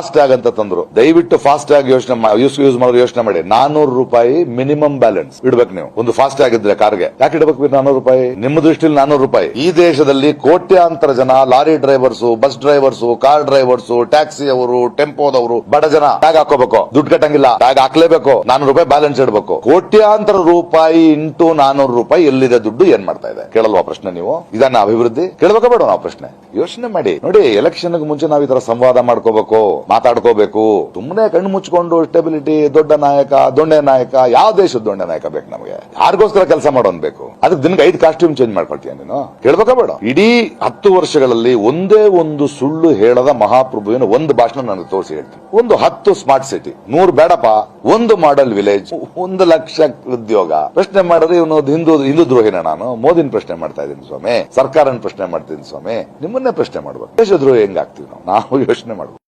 Fast tag ಅಂತ ತಂದ್ರು. ದಯವಿಟ್ಟು ಫಾಸ್ಟ್ ಟ್ಯಾಗ್ ಯೂಸ್ ಮಾಡೋ ಯೋಚನೆ ಮಾಡಿ. 400 ರೂಪಾಯಿ ಮಿನಿಮಮ್ ಬ್ಯಾಲೆನ್ಸ್ ಇಡ್ಬೇಕು ನೀವು. ಒಂದು ಫಾಸ್ಟ್ ಟ್ಯಾಗ್ ಇದ್ರೆ ಕಾರ್ಗೆ ಯಾಕೆ ಇಡಬೇಕು 400 ರೂಪಾಯಿ? ನಿಮ್ಮ ದೃಷ್ಟಿಯಲ್ಲಿ 400 ರೂಪಾಯಿ. ಈ ದೇಶದಲ್ಲಿ ಕೋಟ್ಯಾಂತರ ಜನ lorry drivers, bus drivers, car drivers, taxi ಅವರು, ಟೆಂಪೋದವರು, ಬಡ ಜನ ಟ್ಯಾಗ್ ಹಾಕೋಬೇಕು. ದುಡ್ಡು ಕಟ್ಟಂಗಿಲ್ಲ, ಟ್ಯಾಗ್ ಹಾಕ್ಲೇಬೇಕು. 400 ರೂಪಾಯಿ ಬ್ಯಾಲೆನ್ಸ್ ಇಡಬೇಕು. ಕೋಟ್ಯಾಂತರ ರೂಪಾಯಿ ಇಂಟು 400 ರೂಪಾಯಿ ಎಲ್ಲಿದೆ ದುಡ್ಡು? ಏನ್ ಮಾಡ್ತಾ ಇದೆ ಕೇಳಲ್ವಾ ಪ್ರಶ್ನೆ ನೀವು? ಇದನ್ನ ಅಭಿವೃದ್ಧಿ ಕೇಳಬೇಕ ಬೇಡ? ನಾವು ಪ್ರಶ್ನೆ ಯೋಚನೆ ಮಾಡಿ. ನೋಡಿ, ಎಲೆಕ್ಷನ್ ಮುಂಚೆ ನಾವು ಈ ತರ ಸಂವಾದ ಮಾಡ್ಕೋಬೇಕು, ಮಾತಾಡ್ಕೋಬೇಕು. ಸುಮ್ಮನೆ ಕಣ್ಣು ಮುಚ್ಕೊಂಡು ಸ್ಟೆಬಿಲಿಟಿ, ದೊಡ್ಡ ನಾಯಕ, ದೊಣ್ಣೆ ನಾಯಕ, ಯಾವ ದೇಶದ ದೊಣ್ಣೆ ನಾಯಕ ಬೇಕು ನಮಗೆ? ಯಾರಿಗೋಸ್ಕರ ಕೆಲಸ ಮಾಡೋನ್ ಬೇಕು? ಅದಕ್ಕೆ ದಿನಕ್ಕೆ 5 ಕಾಸ್ಟ್ಯೂಮ್ ಚೇಂಜ್ ಮಾಡ್ಕೊಳ್ತೀಯ ನೀನು? ಕೇಳ್ಬೇಕಾ ಬೇಡ? ಇಡೀ 10 ವರ್ಷಗಳಲ್ಲಿ ಒಂದೇ ಒಂದು ಸುಳ್ಳು ಹೇಳದ ಮಹಾಪ್ರಭುವಿನ ಒಂದು ಭಾಷಣ ನನಗೆ ತೋರಿಸಿ ಹೇಳ್ತೀನಿ. ಒಂದು 10 ಸ್ಮಾರ್ಟ್ ಸಿಟಿ, 100 ಬೇಡಪ್ಪ, ಒಂದು ಮಾಡೆಲ್ ವಿಲೇಜ್, 1 ಲಕ್ಷ ಉದ್ಯೋಗ. ಪ್ರಶ್ನೆ ಮಾಡಿದ್ರೆ ಇವನು ಹಿಂದೂ ದ್ರೋಹಿನ? ನಾನು ಮೋದಿನ ಪ್ರಶ್ನೆ ಮಾಡ್ತಾ ಇದ್ದೀನಿ ಸ್ವಾಮಿ, ಸರ್ಕಾರನ ಪ್ರಶ್ನೆ ಮಾಡ್ತೀನಿ ಸ್ವಾಮಿ. ನಿಮ್ಮನ್ನೇ ಪ್ರಶ್ನೆ ಮಾಡ್ಬೇಕು. ದೇಶ ದ್ರೋಹಿ ಹೆಂಗಾಗ್ತೀವಿ ನಾವು ಯೋಚನೆ ಮಾಡ್ಬೇಕು.